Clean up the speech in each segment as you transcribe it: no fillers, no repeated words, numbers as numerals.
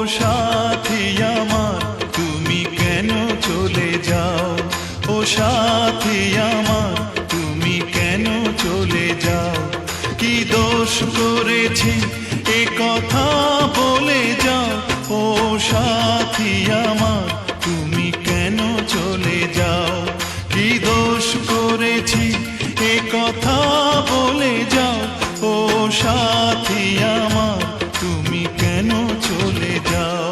সাথী আমার তুমি কেন চলে যাও, ও সাথী আমার তুমি কেন চলে যাও। কি দোষ করেছি এ কথা বলে যাও, ও সাথী আমার তুমি কেন চলে যাও। কি দোষ করেছি এ কথা বলে যাও, ও সাথী আমার তুমি কেন চলে যাও।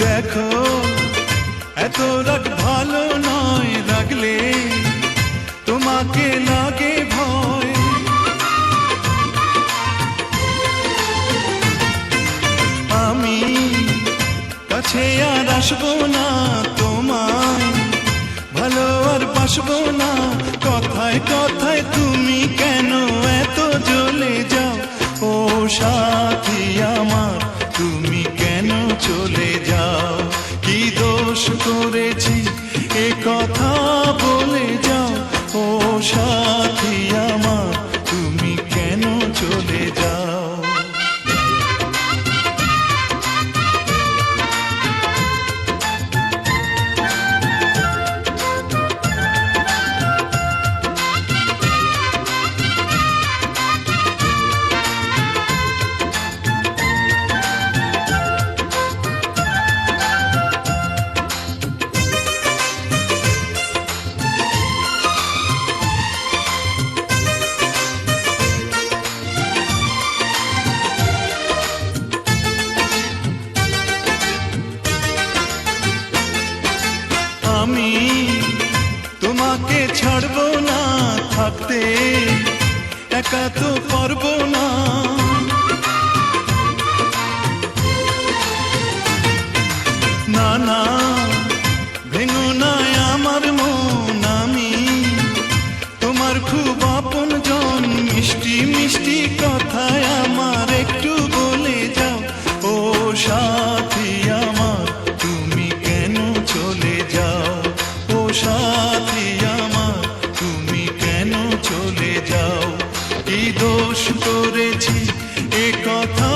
দেখো এত রাগ ভালো নয়, রাগলে তোমাকে লাগে ভয়। আমি কাছে আর আসবো না, তোমায় ভালো আর বাসবো না। কথায় কথায় তুমি কেন এত জ্বলে যাও, ও সাথী আমার তুমি কেন চলে যাও। কি দোষ করেছি এ কথা বলে যাও, ও সাথী আমার তুমি কেন চলে যাও। আমি তোমাকে ছাড়বো না, থাকতে একা তো পারবো না। না না ভেঙো না আমার মন, আমি তোমার খুব আপন জন। মিষ্টি মিষ্টি কথায় আমার একটু বলে যাও, ও সাথী আমার তুমি কেন চলে যাও। ও সাথী আমার তুমি কেন চলে যাও। কি দোষ করেছি এ কথা